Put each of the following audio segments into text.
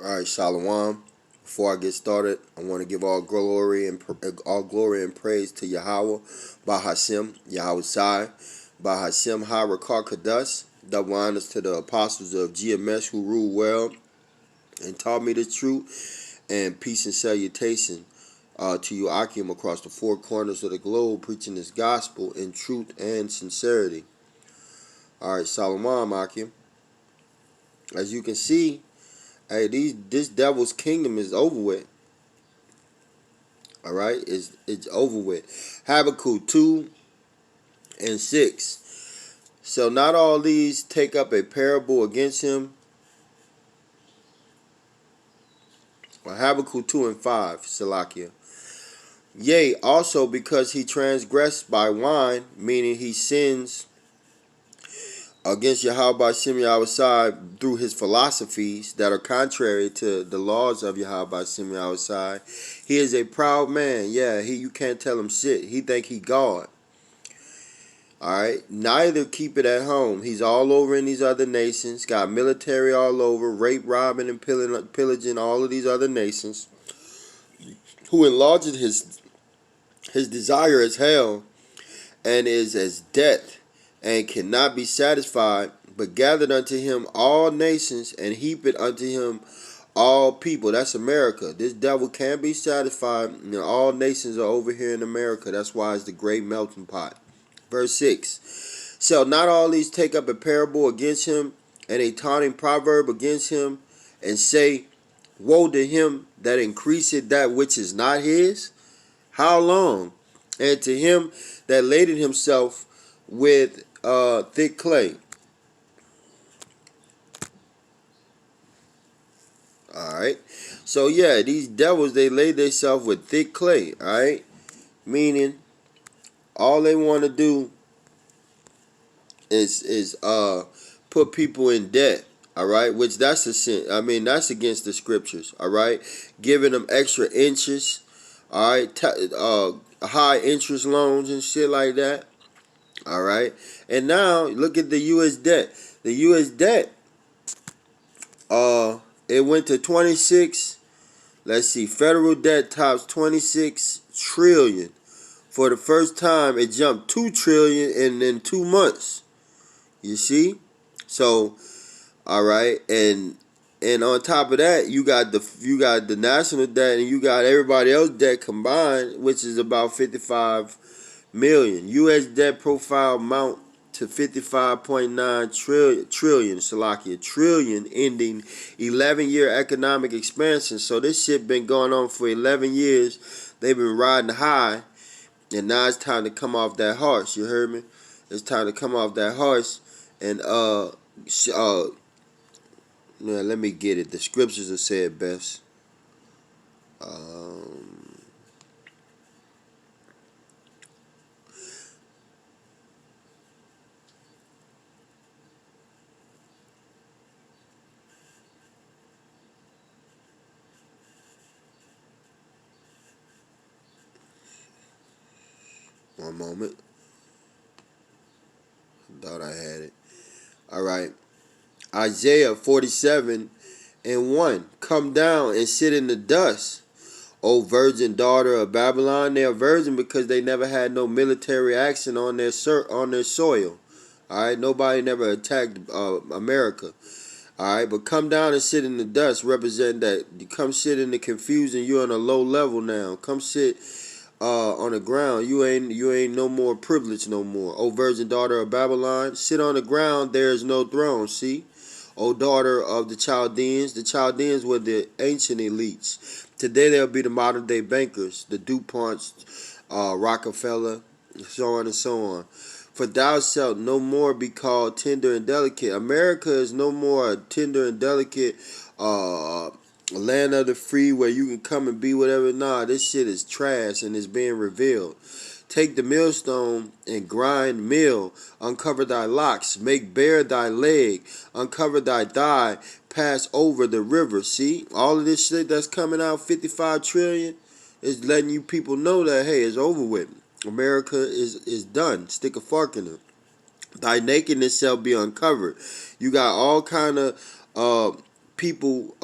All right, Shalom. Before I get started, I want to give all glory and praise to Yahweh, Bahashem, Yahweh Sai, Bahashem Ha Rakar Kadas. Double honors to the apostles of GMS who rule well and taught me the truth, and peace and salutation to you, Akim, across the four corners of the globe, preaching this gospel in truth and sincerity. All right, Shalom, Akim. As you can see, hey, this devil's kingdom is over with. All right, it's over with. Habakkuk 2:6. So not all these take up a parable against him. Or Habakkuk 2:5, Salakia. Yea, also because he transgressed by wine, meaning he sins against Yahweh Shem Yahweh through his philosophies that are contrary to the laws of Yahweh Shem Yahweh. He is a proud man. Yeah, you can't tell him shit. He think he God. Alright, neither keep it at home. He's all over in these other nations, got military all over, rape, robbing, and pillaging all of these other nations, who enlarges his desire as hell, and is as death, and cannot be satisfied, but gathered unto him all nations, and heap it unto him all people. That's America. This devil can't be satisfied, and all nations are over here in America. That's why it's the great melting pot. Verse 6. Shall not all these take up a parable against him, and a taunting proverb against him, and say, Woe to him that increaseth that which is not his? How long? And to him that laded himself with thick clay. Alright. So yeah, these devils, they lay themselves with thick clay. Alright. Meaning, all they want to do is put people in debt. All right, which that's a sin. I mean, that's against the scriptures. All right, giving them extra interest. All right, high interest loans and shit like that. All right, and now look at the U.S. debt. The U.S. debt, it went to 26. Let's see, federal debt tops 26 trillion. For the first time, it jumped 2 trillion in 2 months. You see? So, all right, and on top of that, you got the national debt, and you got everybody else debt combined, which is about 55 million. U.S. debt profile amount to 55.9 trillion, ending 11-year economic expansion. So this shit been going on for 11 years. They've been riding high, and now it's time to come off that horse. You heard me? It's time to come off that horse. And let me get it. The scriptures have said best. One moment. Thought I had it. All right. Isaiah 47:1. Come down and sit in the dust, O virgin daughter of Babylon. They are virgin because they never had no military action on their soil. All right. Nobody never attacked America. All right, but come down and sit in the dust, represent that. You come sit in the confusion. You're on a low level now. Come sit on the ground. You ain't no more privileged no more. O virgin daughter of Babylon, sit on the ground. There is no throne. See, O daughter of the Chaldeans were the ancient elites. Today they'll be the modern day bankers, the DuPonts, Rockefeller, so on and so on. For thou shalt no more be called tender and delicate. America is no more a tender and delicate land of the free where you can come and be whatever. Nah, this shit is trash and it's being revealed. Take the millstone and grind mill. Uncover thy locks. Make bare thy leg. Uncover thy thigh. Pass over the river. See? All of this shit that's coming out, 55 trillion, is letting you people know that, hey, it's over with. America is done. Stick a fork in it. Thy nakedness shall be uncovered. You got all kind of people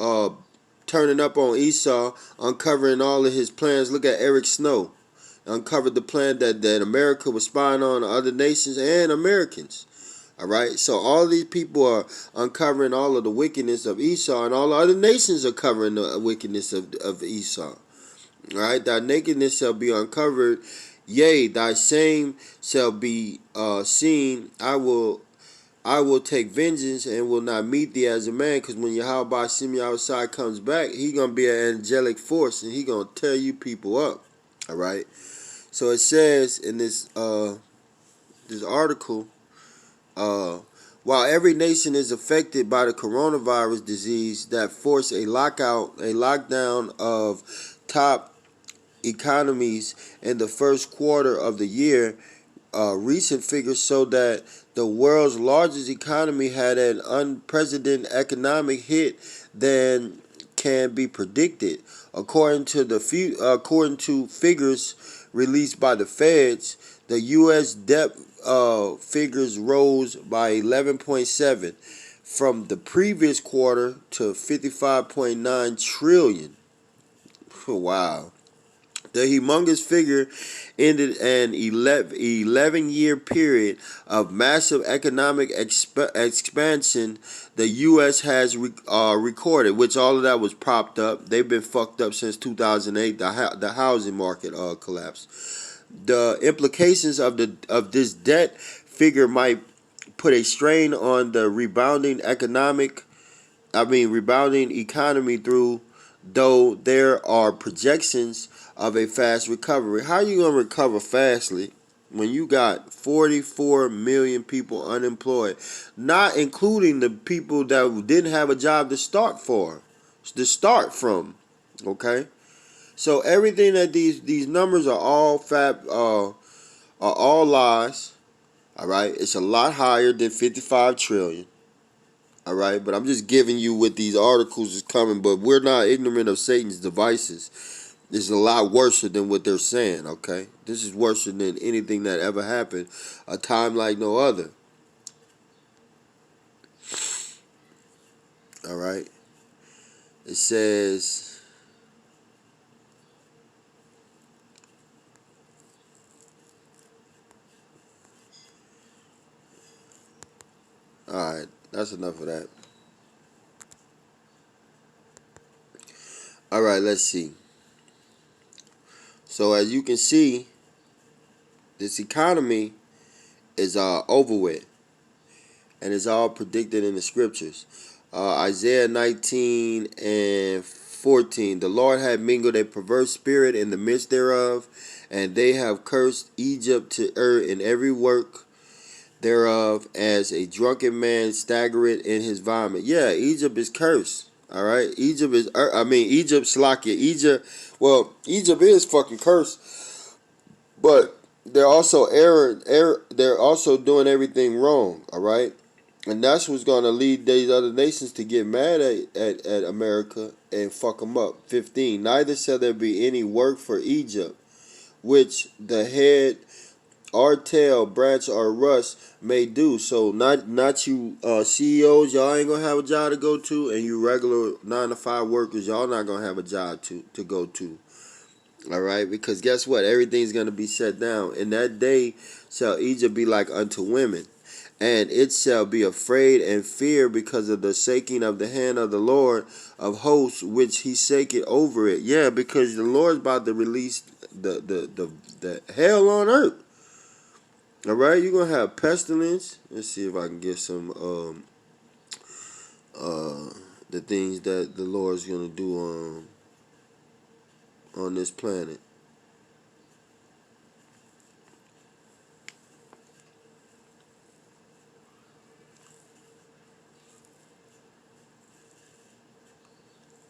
turning up on Esau, uncovering all of his plans. Look at Eric Snow. Uncovered the plan that America was spying on other nations and Americans. All right, so all these people are uncovering all of the wickedness of Esau, and all the other nations are covering the wickedness of Esau. All right, thy nakedness shall be uncovered, yea, thy shame shall be seen. I will take vengeance and will not meet thee as a man, because when Yahweh Shimi outside comes back, he gonna be an angelic force and he gonna tear you people up. All right. So it says in this article, uh, while every nation is affected by the coronavirus disease that forced a lockdown of top economies in the first quarter of the year, recent figures show that the world's largest economy had an unprecedented economic hit than can be predicted, according to figures released by the Feds. The U.S. debt figures rose by 11.7 from the previous quarter to 55.9 trillion. Wow. The humongous figure ended an 11-year period of massive economic expansion the U.S. has recorded, which all of that was propped up. They've been fucked up since 2008. The housing market collapsed. The implications of this debt figure might put a strain on the rebounding economy through, though there are projections of a fast recovery. How are you gonna recover fastly when you got 44 million people unemployed, not including the people that didn't have a job to start from? Okay, so everything that these numbers are all are all lies. All right, it's a lot higher than 55 trillion. All right, but I'm just giving you what these articles is coming. But we're not ignorant of Satan's devices. This is a lot worse than what they're saying. Okay, this is worse than anything that ever happened. A time like no other. All right, it says. All right, that's enough of that. All right, let's see. So as you can see, this economy is over with, and it's all predicted in the scriptures. Isaiah 19 and 14. The Lord had mingled a perverse spirit in the midst thereof, and they have cursed Egypt to in every work thereof, as a drunken man staggereth in his vomit. Yeah, Egypt is cursed. All right, Egypt is. Egypt, Slakia. Egypt is fucking cursed, but they're also they're also doing everything wrong. All right, and that's what's going to lead these other nations to get mad at America and fuck them up. 15. Neither shall there be any work for Egypt, which the head or tail, branch or rust may do. So not you CEOs, y'all ain't gonna have a job to go to, and you regular 9 to 5 workers, y'all not gonna have a job to go to. All right, because guess what? Everything's gonna be shut down. In that day shall Egypt be like unto women, and it shall be afraid and fear because of the shaking of the hand of the Lord of hosts, which he shaketh over it. Yeah, because the Lord's about to release the hell on earth. All right, you're gonna have pestilence. Let's see if I can get some the things that the Lord's gonna do on this planet.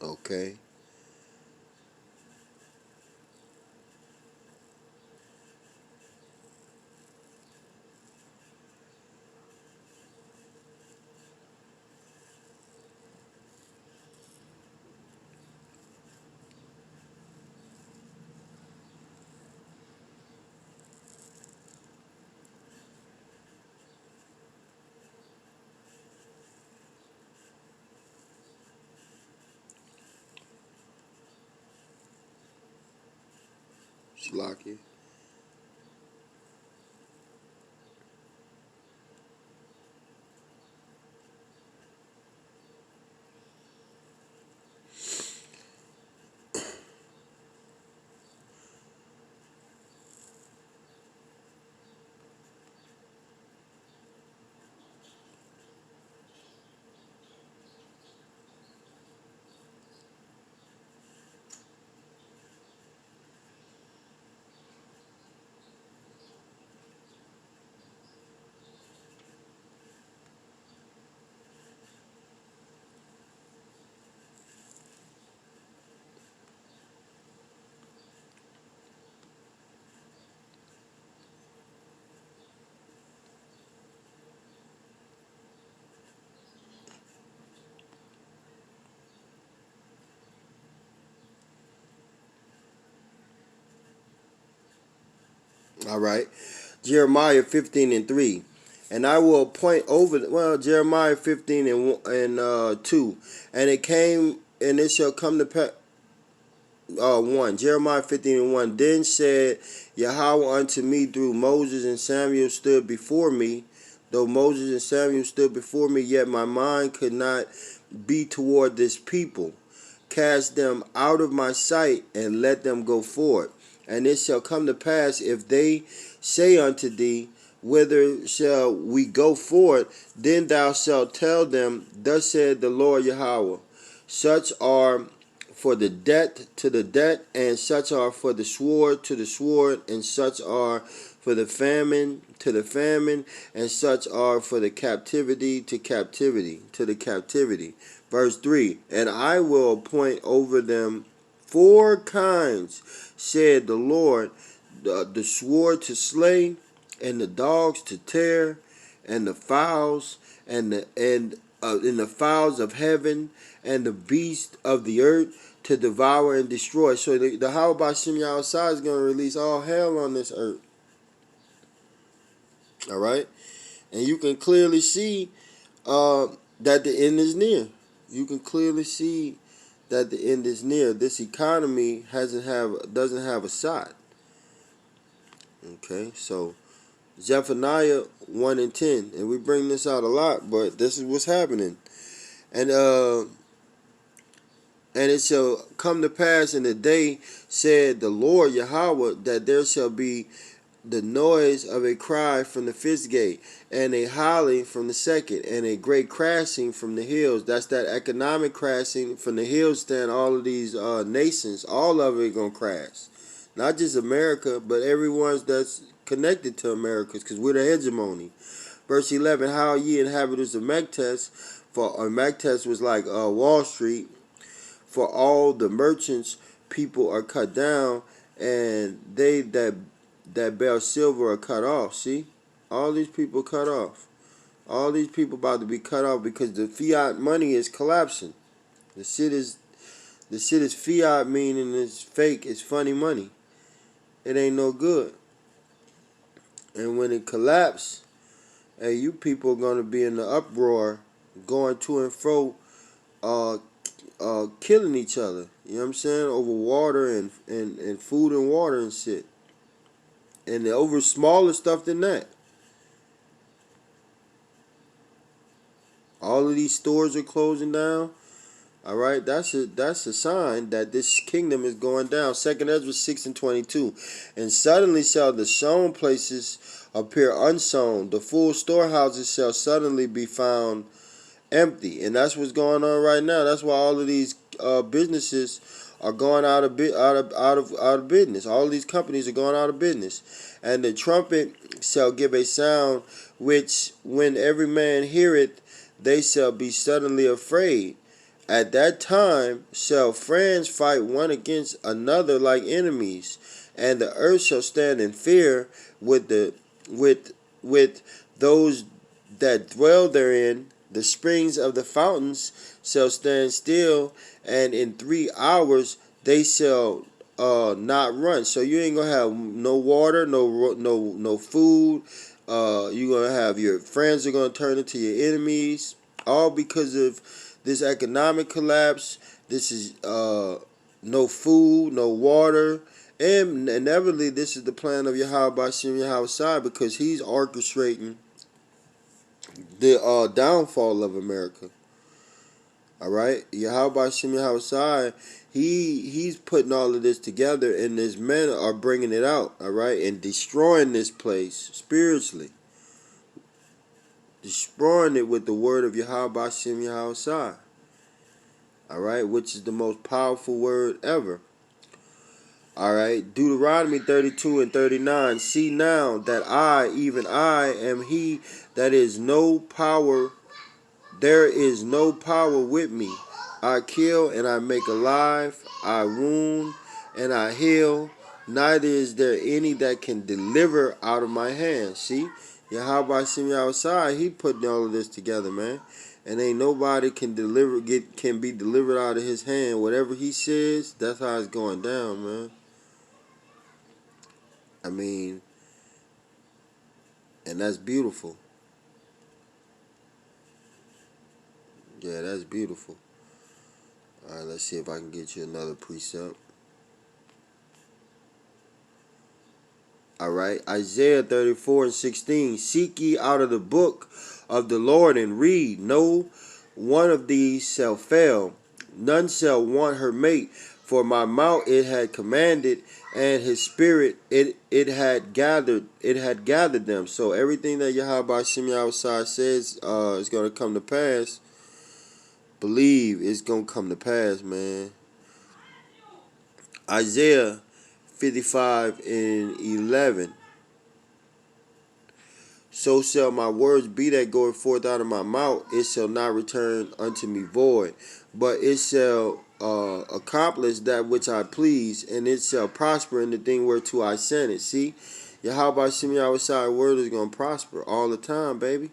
Okay. Slocky. All right. Jeremiah 15:3. And I will appoint over, well, Jeremiah 15 and 2. And it came, and it shall come to pass, 1. Jeremiah 15:1. Then said Yahweh unto me through Moses and Samuel stood before me. Though Moses and Samuel stood before me, yet my mind could not be toward this people. Cast them out of my sight and let them go forth. And it shall come to pass, if they say unto thee, whither shall we go forth? Then thou shalt tell them, thus said the Lord Yahweh, such are for the debt to the debt, and such are for the sword to the sword, and such are for the famine to the famine, and such are for the captivity to captivity to the captivity. Verse 3. And I will appoint over them 4 kinds, said the Lord, the sword to slay, and the dogs to tear, and the fowls, and the fowls of heaven, and the beasts of the earth to devour and destroy. So the How about Shem outside is going to release all hell on this earth. All right, and you can clearly see that the end is near. You can clearly see that the end is near. This economy doesn't have a shot. Okay, so Zephaniah 1:10, and we bring this out a lot, but this is what's happening. And it shall come to pass in the day, said the Lord Yahweh, that there shall be the noise of a cry from the first gate, and a howling from the second, and a great crashing from the hills. That's that economic crashing from the hills. Stand all of these nations, all of it gonna crash. Not just America, but everyone's that's connected to America, because we're the hegemony. Verse 11: How ye inhabitants of Mektes, for Mektes was like Wall Street. For all the merchants, people are cut down, and they that bear silver are cut off. See, all these people cut off. All these people about to be cut off because the fiat money is collapsing. The shit is fiat, meaning it's fake. It's funny money. It ain't no good. And when it collapses, hey, you people are gonna be in the uproar, going to and fro, uh, killing each other. You know what I'm saying? Over water and food and water and shit. And over smaller stuff than that. All of these stores are closing down. All right, that's a sign that this kingdom is going down. 2nd Ezra 6:22, and suddenly shall the sown places appear unsown; the full storehouses shall suddenly be found empty. And that's what's going on right now. That's why all of these businesses are going out of business. All of these companies are going out of business. And the trumpet shall give a sound, which when every man heareth, they shall be suddenly afraid. At that time shall friends fight one against another like enemies, and the earth shall stand in fear with those that dwell therein. The springs of the fountains shall stand still, and in 3 hours they shall not run. So you ain't gonna have no water, no food. You're gonna have your friends are gonna turn into your enemies, all because of this economic collapse. This is no food, no water. And inevitably, this is the plan of Yahweh Bashim Yahweh because he's orchestrating the downfall of America. All right, Yahweh Bashim Yahweh he's putting all of this together, and his men are bringing it out. All right, and destroying this place spiritually, destroying it with the word of Yahweh Bashim Yahweh. All right, which is the most powerful word ever. All right, Deuteronomy 32 and 39. See now that I, even I, am he that is no power. There is no power with me. I kill and I make alive. I wound and I heal. Neither is there any that can deliver out of my hand. See, Yahweh Shem outside. He putting all of this together, man. And ain't nobody can be delivered out of his hand. Whatever he says, that's how it's going down, man. I mean, and that's beautiful. Yeah, that's beautiful. All right, let's see if I can get you another precept. All right, Isaiah 34 and 16. Seek ye out of the book of the Lord and read. No one of these shall fail. None shall want her mate. For my mouth it had commanded, and his spirit it had gathered them. So everything that Yahweh Shem Yahweh says is going to come to pass. Believe it's going to come to pass, man. Isaiah 55 and 11. So shall my words be that goeth forth out of my mouth. It shall not return unto me void, but it shall accomplish that which I please, and it shall prosper in the thing whereto I sent it. See, Yahweh Shem Yahweh word is going to prosper all the time, baby.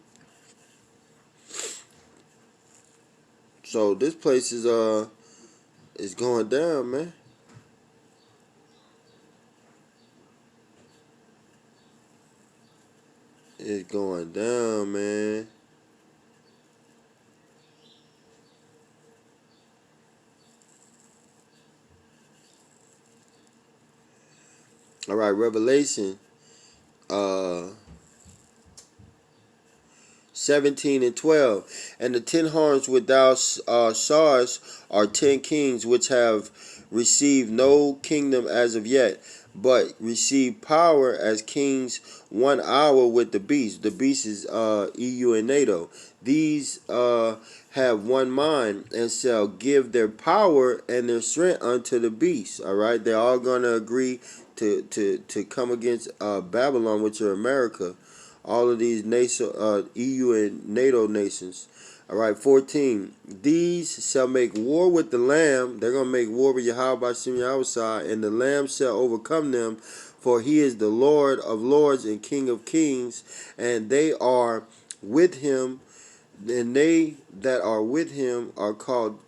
So this place is going down, man. It's going down, man. All right, Revelation 17 and 12. And the 10 horns which thou sawest are 10 kings which have received no kingdom as of yet, but receive power as kings 1 hour with the beast. The beast is EU and NATO. These have one mind and shall give their power and their strength unto the beast. All right, they're all going to agree to come against Babylon, which are America. All of these EU and NATO nations. All right, 14. These shall make war with the Lamb. They're going to make war with Yahweh Shem Yahweh, and the Lamb shall overcome them, for he is the Lord of lords and King of kings, and they are with him, and they that are with him are called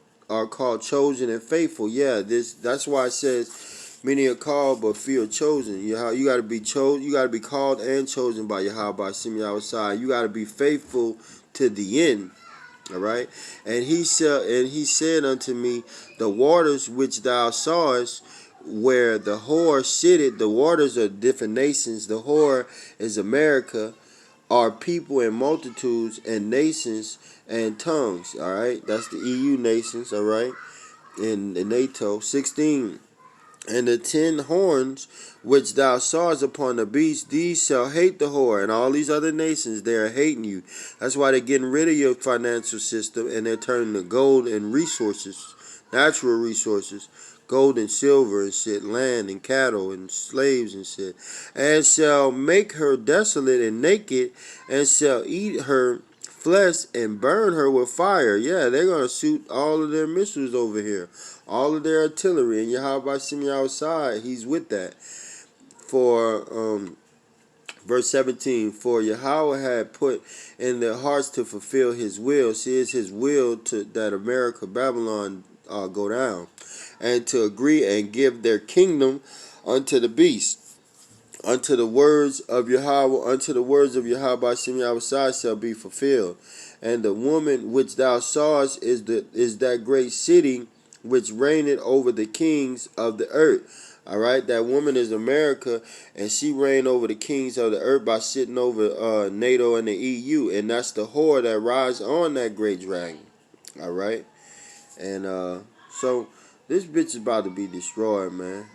chosen and faithful. Yeah, that's why it says many are called, but few are chosen. You got to be chosen. You got to be called and chosen by Yahweh Shem Yahweh. You got to be faithful to the end. All right. And he said unto me, the waters which thou sawest, where the whore sitteth, the waters are different nations. The whore is America, are people and multitudes and nations and tongues. All right. That's the EU nations. All right. In NATO. 16. And the 10 horns which thou sawest upon the beast, these shall hate the whore, and all these other nations, they are hating you. That's why they're getting rid of your financial system, and they're turning to gold and resources, natural resources, gold and silver and shit, land and cattle and slaves and shit, and shall make her desolate and naked, and shall eat her flesh and burn her with fire. Yeah, they're going to shoot all of their missiles over here, all of their artillery, and Yahweh Shem outside, he's with that. For verse 17, for Yahweh had put in their hearts to fulfill his will. See, it's his will to that America, Babylon go down, and to agree and give their kingdom unto the beast. Unto the words of Yahweh Shem Yahweh shall be fulfilled. And the woman which thou sawest is that great city which reigneth over the kings of the earth. All right, that woman is America, and she reigned over the kings of the earth by sitting over NATO and the EU, and that's the whore that rides on that great dragon. All right, and so this bitch is about to be destroyed, man.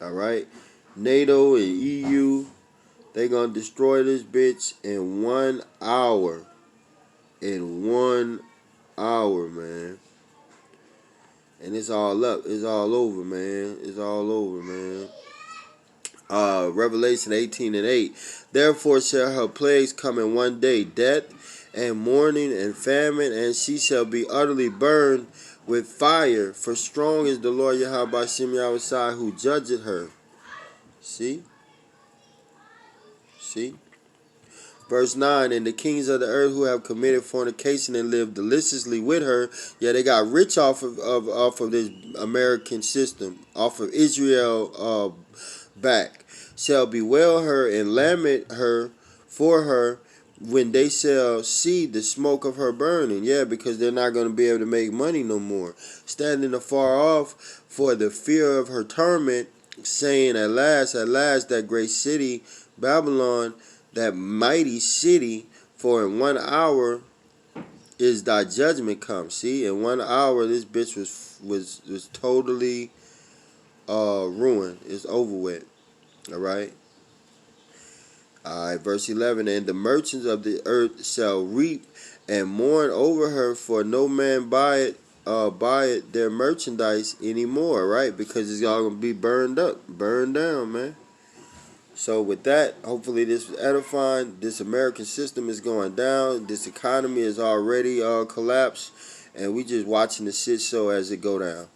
All right, NATO and EU, they gonna destroy this bitch in 1 hour. In 1 hour, man. And it's all up. It's all over, man. It's all over, man. Revelation 18:8. Therefore shall her plagues come in one day, death and mourning and famine, and she shall be utterly burned with fire. For strong is the Lord Yahweh Bashim Yahushai who judgeth her. See? See? Verse 9, and the kings of the earth who have committed fornication and lived deliciously with her, yeah, they got rich off of this American system, off of Israel back, shall bewail her and lament her for her when they shall see the smoke of her burning. Yeah, because they're not going to be able to make money no more. Standing afar off for the fear of her torment, saying, at last, that great city, Babylon, that mighty city, for in 1 hour is thy judgment come. See, in 1 hour this bitch was totally ruined. It's over with. All right. Verse 11, and the merchants of the earth shall reap and mourn over her, for no man buy it their merchandise anymore, right? Because it's all gonna be burned up, burned down, man. So with that, hopefully this was edifying. This American system is going down. This economy is already collapsed, and we just watching the shit show as it go down.